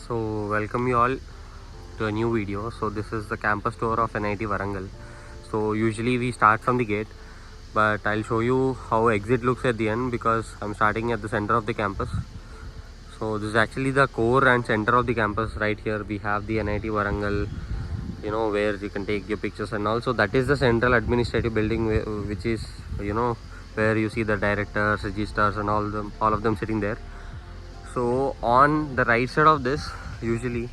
So welcome you all to a new video. So this is the campus tour of NIT Warangal. So usually we start from the gate, but I'll show you how exit looks at the end because I'm starting at the center of the campus. So this is actually the core and center of the campus. Right here we have the NIT Warangal, where you can take your pictures, and also that is the central administrative building, which is where you see the directors, registers, and all of them sitting there. So on the right side of this, usually,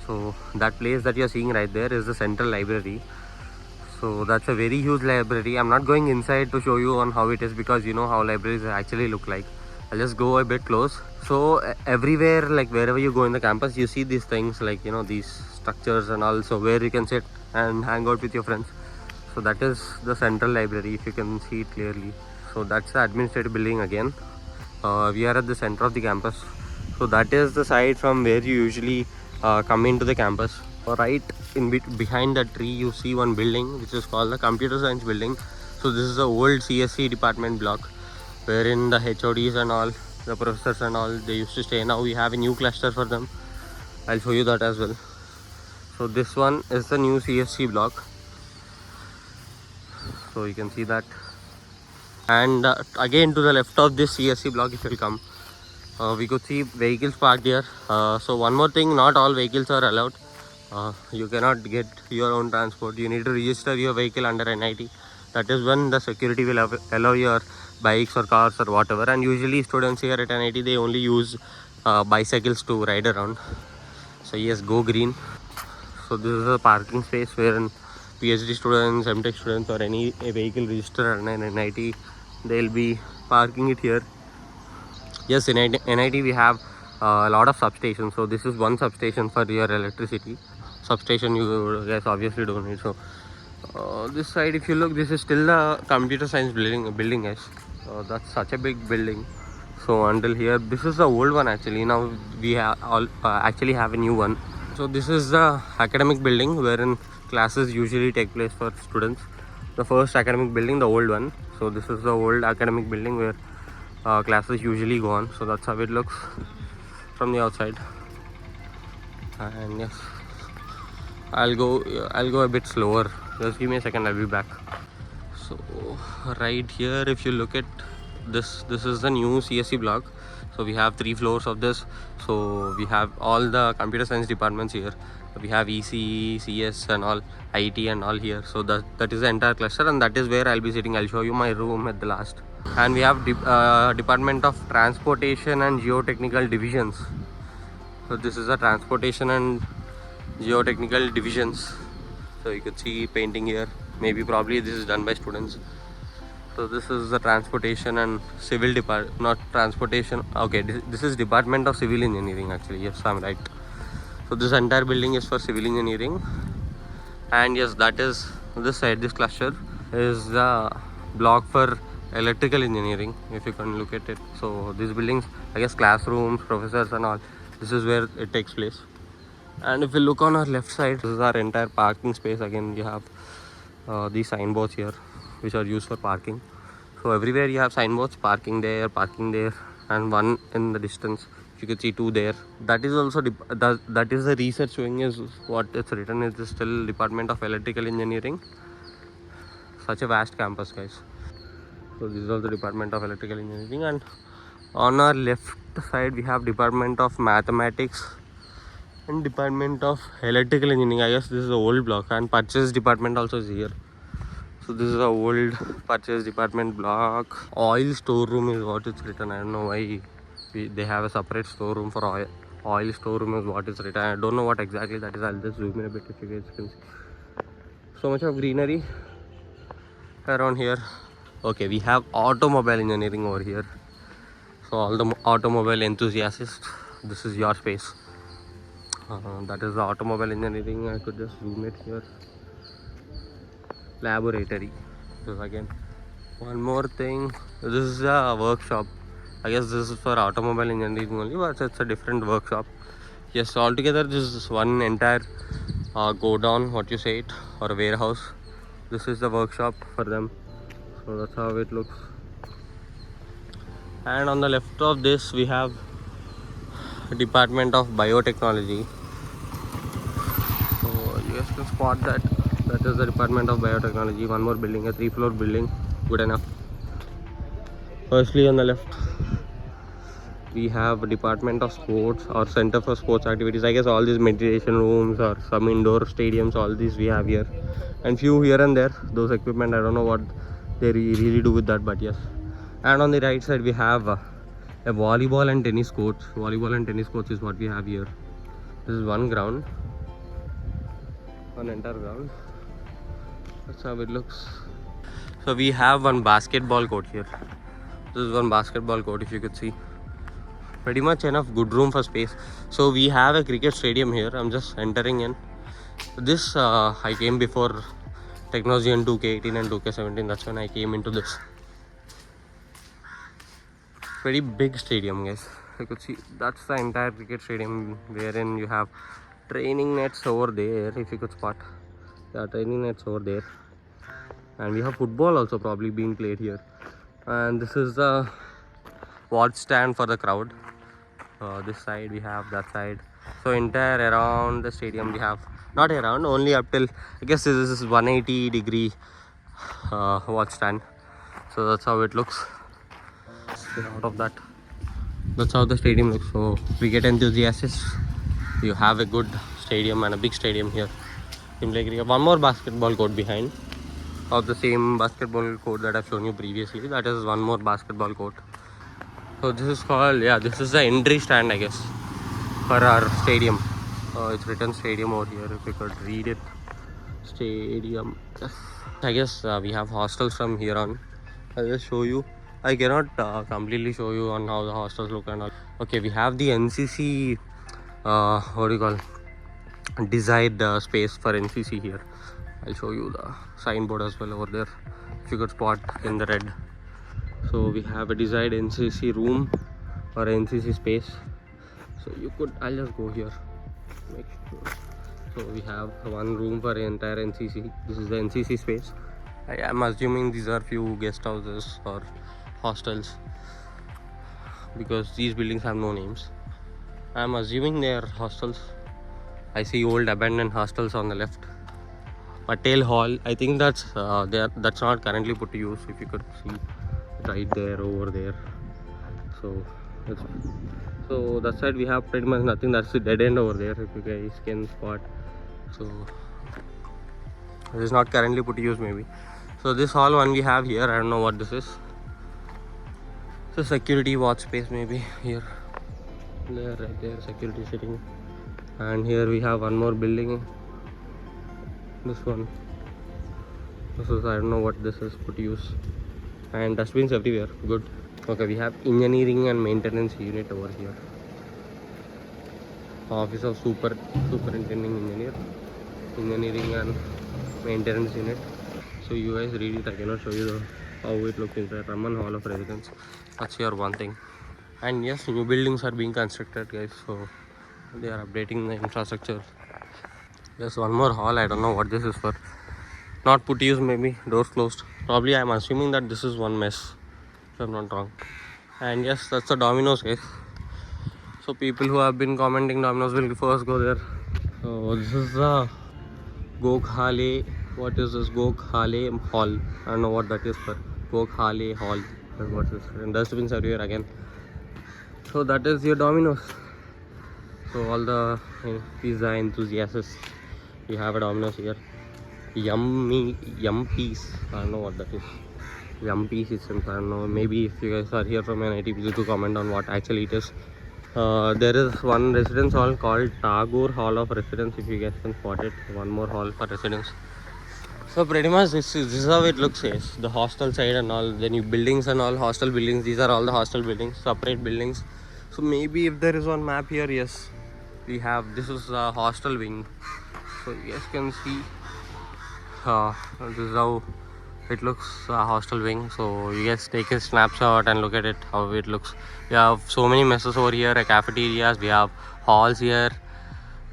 so that place that you're seeing right there is the central library. So that's a very huge library. I'm not going inside to show you on how it is because you know how libraries actually look like. I'll just go a bit close. So everywhere, like wherever you go in the campus, you see these things like these structures and also where you can sit and hang out with your friends. So that is the central library, if you can see it clearly. So that's the administrative building again. We are at the center of the campus. So that is the side from where you usually come into the campus. Right behind the tree you see one building which is called the computer science building. So this is the old CSC department block wherein the HODs and all, the professors and all, they used to stay. Now we have a new cluster for them. I'll show you that as well. So this one is the new CSC block. So you can see that. And again to the left of this CSC block, if you'll come, we could see vehicles parked here. So one more thing, not all vehicles are allowed. You cannot get your own transport. You need to register your vehicle under NIT. That is when the security will allow your bikes or cars or whatever. And usually students here at NIT, they only use bicycles to ride around. So yes, go green. So this is a parking space wherein PhD students, MTech students, or any vehicle registered under NIT, they'll be parking it here. Yes, in NIT we have a lot of substations. So this is one substation for your electricity. Substation you guys obviously don't need. So this side, if you look, this is still the computer science building guys. That's such a big building. So until here, this is the old one actually. Now we actually have a new one. So this is the academic building wherein classes usually take place for students. The first academic building, the old one. So this is the old academic building where classes usually go on. So that's how it looks from the outside. And yes, I'll go a bit slower. Just give me a second, I'll be back. So right here, if you look at this is the new CSC block. So we have 3 floors of this. So we have all the computer science departments here. We have ECE, CS and all, IT and all here. So that is the entire cluster, and that is where I'll be sitting. I'll show you my room at the last. And we have Department of Transportation and Geotechnical divisions. So this is the transportation and geotechnical divisions. So you could see painting here. Probably this is done by students. So this is the transportation and civil department, not transportation. Okay, this is Department of Civil Engineering actually. Yes, I'm right. So this entire building is for civil engineering. And yes, that is this side. This cluster is the block for electrical engineering, if you can look at it. So these buildings, I guess classrooms, professors and all, this is where it takes place. And if you look on our left side, this is our entire parking space. Again, you have these signboards here which are used for parking. So everywhere you have signboards, parking there, and one in the distance. You can see 2 there. That is also that is the research showing is what it's written is still Department of Electrical Engineering. Such a vast campus guys. So this is also Department of Electrical Engineering, and on our left side we have Department of Mathematics and Department of Electrical Engineering. I guess this is the old block, and Purchase Department also is here. So this is the old Purchase Department block. Oil storeroom is what it's written. I don't know why they have a separate storeroom for oil. Oil storeroom is what is written. I don't know what exactly that is. I'll just zoom in a bit if you guys can see. So much of greenery around here. Okay, we have automobile engineering over here. So all the automobile enthusiasts, this is your space. That is the automobile engineering. I could just zoom it here. Laboratory. So again, one more thing. This is a workshop. I guess this is for automobile engineering only, but it's a different workshop. Yes, altogether this is one entire go down, what you say it, or a warehouse. This is the workshop for them. So that's how it looks. And on the left of this we have Department of Biotechnology. So you guys can spot that. That is the Department of Biotechnology. One more building, a 3-floor building. Good enough. Firstly on the left, we have a Department of Sports or Center for Sports Activities. I guess all these meditation rooms or some indoor stadiums, all these we have here. And few here and there. Those equipment, I don't know what they really do with that, but yes. And on the right side, we have a volleyball and tennis courts. Volleyball and tennis courts is what we have here. This is one ground. One entire ground. That's how it looks. So we have one basketball court here. This is one basketball court, if you could see. Pretty much enough good room for space. So we have a cricket stadium here. I'm just entering in. This I came before Technology in 2K18 and 2K17. That's when I came into this. Very big stadium, guys. You could see that's the entire cricket stadium, wherein you have training nets over there, if you could spot. There are training nets over there. And we have football also probably being played here. And this is the watch stand for the crowd. This side we have, that side. So entire around the stadium we have, not around, only up till, I guess this is 180-degree watch stand. So that's how it looks. Out of that, that's how the stadium looks. So cricket enthusiasts, you have a good stadium and a big stadium here in play cricket. One more basketball court behind of the same basketball court that I've shown you previously. That is one more basketball court. So this is called, yeah, this is the entry stand, I guess, for our stadium. It's written stadium over here, if you could read it. Stadium. I guess we have hostels from here on. I'll just show you. I cannot completely show you on how the hostels look and all. Okay, we have the NCC, what do you call, desired space for NCC here. I'll show you the signboard as well over there, if you could spot in the red. So we have a desired NCC room or NCC space. So you could, I'll just go here, make sure. So we have one room for the entire NCC. This is the NCC space. I am assuming these are few guest houses or hostels, because these buildings have no names. I am assuming they are hostels. I see old abandoned hostels on the left. Patel Hall, I think that's that's not currently put to use, if you could see right there, over there. So that side we have pretty much nothing. That's the dead end over there, if you guys can spot. So this is not currently put to use maybe. So this hall one we have here, I don't know what this is. So security watch space maybe here. There, right there, security sitting. And here we have one more building. This one. This is, I don't know what this is put to use. And dustbins everywhere. Good. Okay, we have engineering and maintenance unit over here. Office of superintending engineer. Engineering and maintenance unit. So you guys read it. I cannot show you how it looks inside. Raman Hall of Residence. That's here one thing. And yes, new buildings are being constructed, guys. So they are updating the infrastructure. There's one more hall. I don't know what this is for. Not put to use maybe. Doors closed. Probably I'm assuming that this is one mess, if I'm not wrong. And yes, that's the Domino's, guys. So people who have been commenting Domino's will first go there. So this is the Gokhale. What is this? Gokhale Hall. I don't know what that is for. Gokhale Hall. What's this? And dustbins are here again. So that is your Domino's. So all the pizza enthusiasts, we have a Domino's here. Yum piece. I don't know what that is. Yum piece itself. I don't know. Maybe if you guys are here from NIT, please do comment on what actually it is. There is one residence hall called Tagore Hall of Residence, if you guys can spot it. One more hall for residence. So pretty much this is how it looks, yes. The hostel side and all, the new buildings and all, hostel buildings. These are all the hostel buildings, separate buildings. So maybe if there is one map here, yes, we have, this is a hostel wing. So you guys can see this is how it looks, hostel wing. So you guys take a snapshot and look at it, how it looks. We have so many messes over here, cafeterias, we have halls here.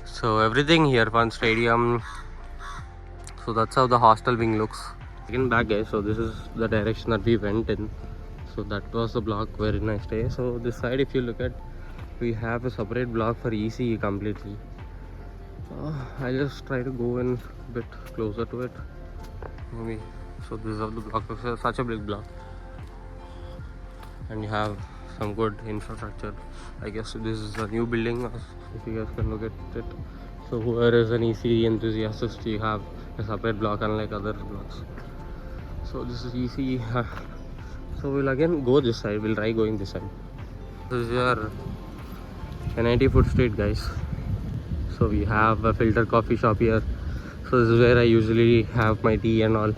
So everything here, fun stadium. So that's how the hostel wing looks. Again back, guys. So this is the direction that we went in. So that was the block wherein I stay. So this side, if you look at, we have a separate block for ECE completely. I'll just try to go in a bit closer to it. Maybe. So this is how the block looks. Such a big block. And you have some good infrastructure. I guess this is a new building, if you guys can look at it. So whoever is an ECE enthusiast, you have a separate block unlike other blocks. So this is ECE. So we'll again go this side. We'll try going this side. This is your NIT food street, guys. So we have a filter coffee shop here. So this is where I usually have my tea and all.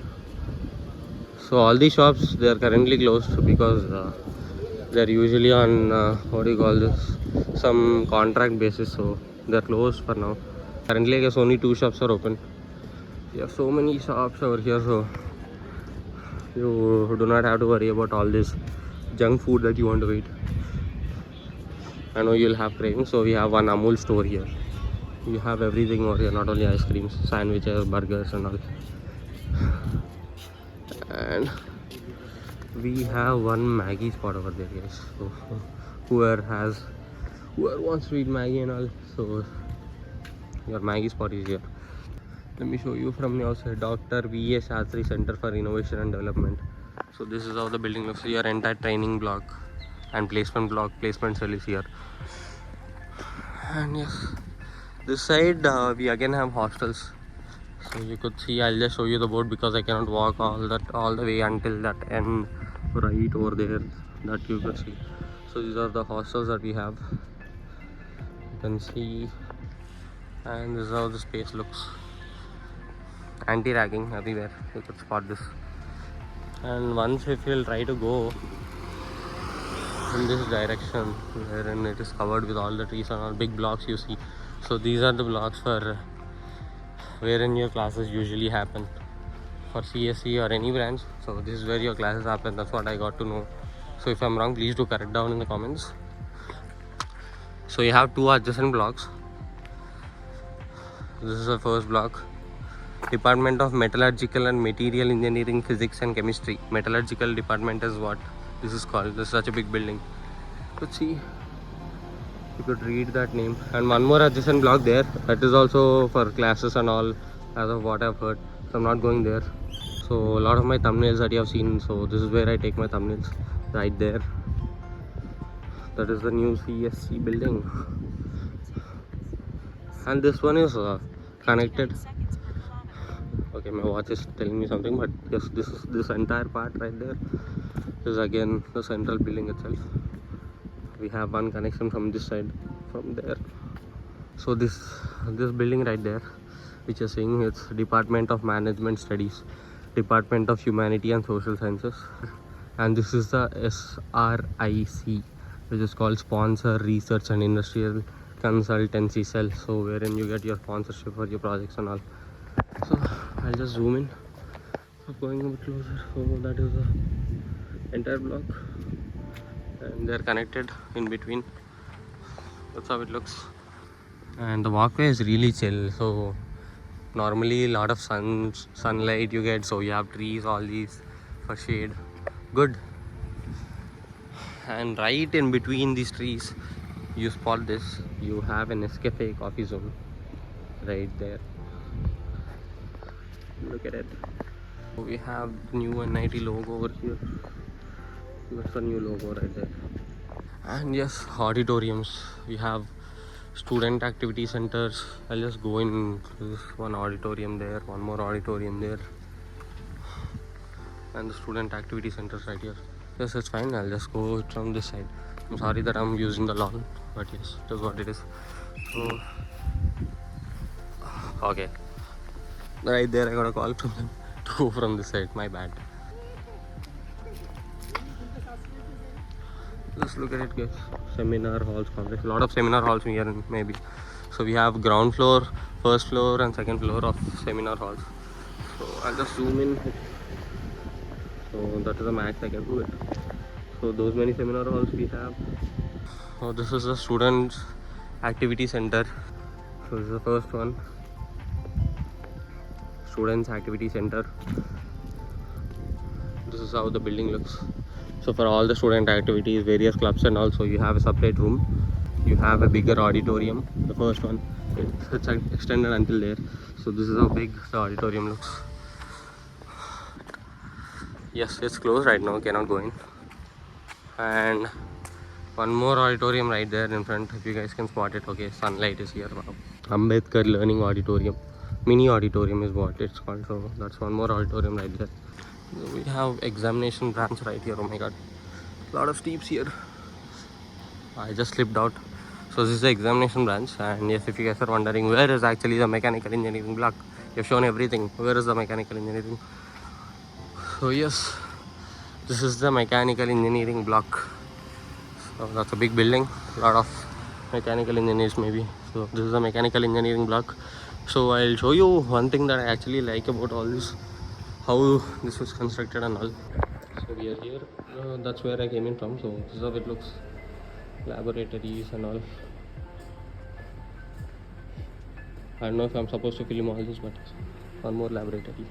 So all these shops, they are currently closed because they're usually on what do you call this, some contract basis, so they're closed for now. Currently I guess only 2 shops are open. You have so many shops over here, so you do not have to worry about all this junk food that you want to eat. I know you'll have cravings, so we have one Amul store here. You have everything over here, not only ice creams, sandwiches, burgers and all. And we have one Maggie spot over there, guys. So whoever wants to eat Maggie and all, so your Maggie spot is here. Let me show you from the outside. Dr. V.A. Shastri Center for Innovation and Development. So this is how the building looks. Your entire training block and placement cell is here. And yes, this side we again have hostels. So you could see, I'll just show you the board because I cannot walk all the way until that end right over there that you could see. So these are the hostels that we have. You can see, and this is how the space looks. Anti-ragging everywhere, you could spot this. And once if you'll try to go in this direction, wherein it is covered with all the trees and all big blocks you see. So these are the blocks for wherein your classes usually happen for CSE or any branch. So this is where your classes happen. That's what I got to know. So if I'm wrong, please do correct down in the comments. So you have 2 adjacent blocks. This is the first block. Department of Metallurgical and Material Engineering, Physics and Chemistry. Metallurgical department is what this is called. This is such a big building. Let's see. You could read that name. And one more adjacent block there. That is also for classes and all, as of what I've heard. So I'm not going there. So a lot of my thumbnails that you have seen. So this is where I take my thumbnails. Right there. That is the new CSC building. And this one is connected. Okay, my watch is telling me something, but yes, this entire part right there is again the central building itself. We have one connection from this side, from there. So this building right there, which is saying it's Department of Management Studies, Department of Humanity and Social Sciences, and this is the SRIC, which is called Sponsor Research and Industrial Consultancy Cell. So wherein you get your sponsorship for your projects and all. So I'll just zoom in. So going a bit closer. So that is the entire block, and they're connected in between. That's how it looks. And the walkway is really chill. So normally a lot of sunlight you get, so you have trees, all these for shade. Good. And right in between these trees, you spot this. You have an Nescafe coffee zone right there. Look at it. We have the new NIT logo over here. That's the new logo right there. And yes, auditoriums. We have student activity centers. I'll just go in this one auditorium there, one more auditorium there, and the student activity centers right here. Yes, it's fine. I'll just go from this side. I'm sorry that I'm using the lawn, but yes, that's what it is. So, okay. Right there, I got a call from them to go from this side. My bad. Just look at it, guys. Seminar halls, complex. A lot of seminar halls here, maybe. So we have ground floor, first floor, and second floor of seminar halls. So I'll just zoom in. So that is the max I can do it. So those many seminar halls we have. So this is the students activity center. So this is the first one. Students activity center. This is how the building looks. So for all the student activities, various clubs and also you have a separate room. you have a bigger auditorium. The first one, it's extended until there. So this is how big the auditorium looks. Yes, it's closed right now, cannot go in. And one more auditorium right there in front, if you guys can spot it. Okay, sunlight is here. Wow. Ambedkar Learning Auditorium, mini auditorium is what it's called. So that's one more auditorium right there. We have examination branch right here. Oh my god, a lot of steps here. I just slipped out. So this is the examination branch, and yes, if you guys are wondering where is actually the mechanical engineering block, you've shown everything. Where is the mechanical engineering? So yes, this is the mechanical engineering block. So that's a big building, a lot of mechanical engineers maybe. So this is a mechanical engineering block. So I'll show you one thing that I actually like about all this, how this was constructed and all. So we are here, that's where I came in from. So this is how it looks, laboratories and all. I don't know if I'm supposed to film all this, but one more laboratory.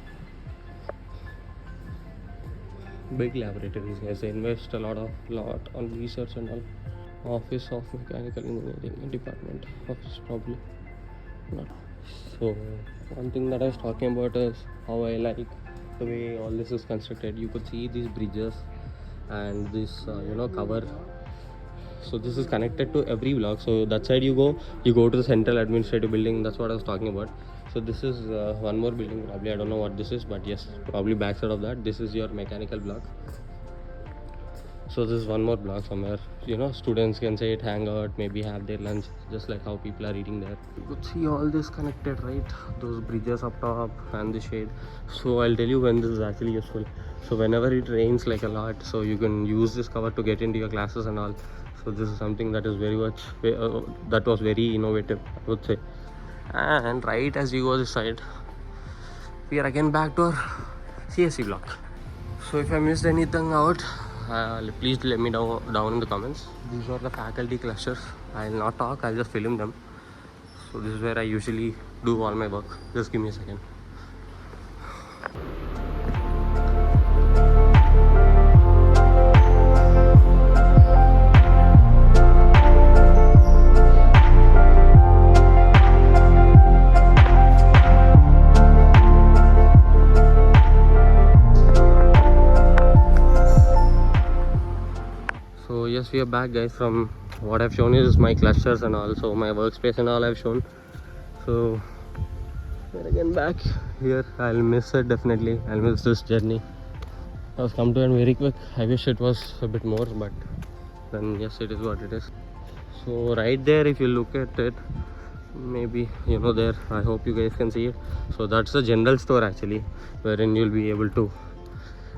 Big laboratories, guys. They invest a lot on research and all. Office of Mechanical Engineering Department. Office probably not. So one thing that I was talking about is how I like the way all this is constructed. You could see these bridges and this cover. So this is connected to every block. So that side you go to the central administrative building. That's what I was talking about. So this is one more building, probably. I don't know what this is, but yes, probably backside of that, this is your mechanical block. So this is one more block somewhere, students can sit, hang out, maybe have their lunch, just like how people are eating there. You could see all this connected, right? Those bridges up top and the shade. So I'll tell you when this is actually useful. So whenever it rains like a lot, so you can use this cover to get into your classes and all. So this is something that is very much that was very innovative, I would say. And right as we go this side, we are again back to our CSE block. So if I missed anything out, please let me know down in the comments. These are the faculty clusters. I'll not talk, I'll just film them. So this is where I usually do all my work. Just give me a second. So yes, we are back, guys. From what I've shown is my clusters and also my workspace and all I've shown. So we're again back here. I'll miss it, definitely. I'll miss this journey. I was come to end very quick. I wish it was a bit more, but then yes, it is what it is. So right there, if you look at it, maybe there, I hope you guys can see it. So that's the general store actually, wherein you'll be able to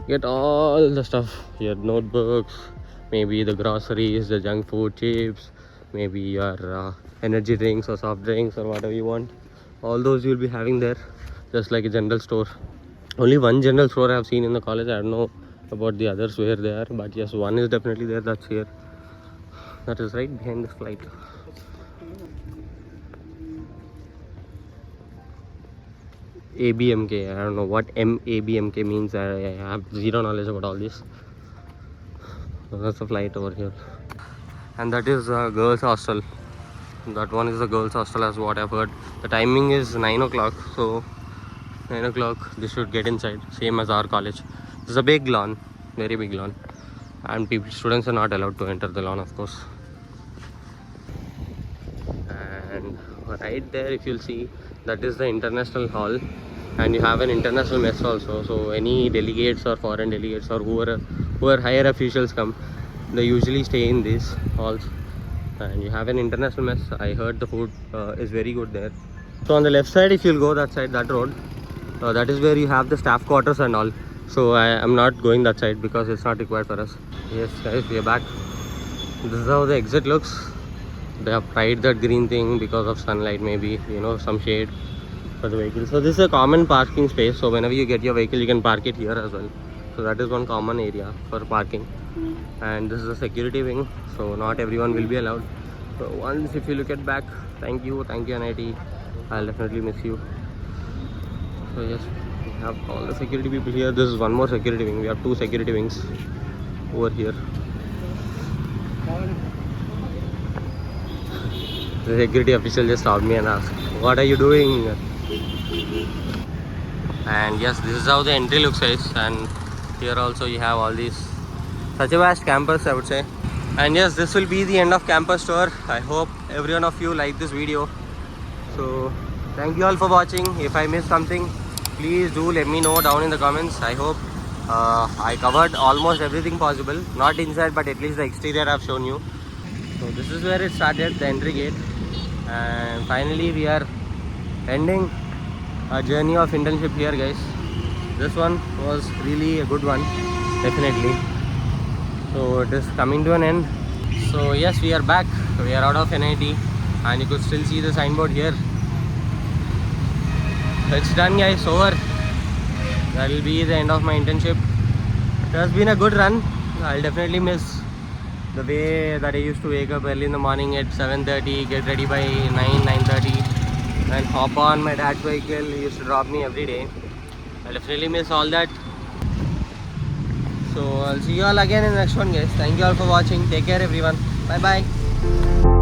get all the stuff, your notebooks, maybe the groceries, the junk food, chips, maybe your energy drinks or soft drinks or whatever you want. All those you'll be having there, just like a general store. Only one general store I have seen in the college. I don't know about the others where they are, but yes, one is definitely there. That's here. That is right behind this flight. ABMK, I don't know what ABMK means. I have zero knowledge about all this. So that's a flight over here, and that is a girls hostel. That one is a girls hostel, as what I've heard. The timing is 9 o'clock, so 9 o'clock they should get inside, same as our college. This is a big lawn, very big lawn, and students are not allowed to enter the lawn, of course. And right there, if you'll see, that is the international hall, and you have an international mess also. So any delegates or foreign delegates or whoever higher officials come, they usually stay in these halls. And you have an international mess. I heard the food is very good there. So on the left side, if you'll go that side, that road, that is where you have the staff quarters and all. So I am not going that side because it's not required for us. Yes guys, we are back. This is how the exit looks. They have tried that green thing because of sunlight, maybe, some shade for the vehicle. So this is a common parking space. So whenever you get your vehicle, you can park it here as well. So that is one common area for parking. And this is a security wing, so not everyone will be allowed. So once, if you look at back, thank you NIT, I'll definitely miss you. So yes, we have all the security people here. This is one more security wing. We have 2 security wings over here. The security official just stopped me and asked, "What are you doing?" And yes, this is how the entry looks, guys. And here also you have all these, such a vast campus, I would say. And yes, this will be the end of campus tour. I hope every one of you like this video. So thank you all for watching. If I missed something, please do let me know down in the comments. I hope I covered almost everything possible, not inside but at least the exterior I've shown you. So this is where it started, the entry gate, and finally we are ending a journey of internship here, guys. This one was really a good one, definitely. So it is coming to an end. So yes, we are back. We are out of NIT and you could still see the signboard here. It's done, guys, over. That will be the end of my internship. It has been a good run. I'll definitely miss the way that I used to wake up early in the morning at 7:30, get ready by 9:30 and hop on my dad's vehicle. He used to drop me every day. I'll definitely miss all that. So I'll see you all again in the next one, guys. Thank you all for watching. Take care, everyone. Bye bye.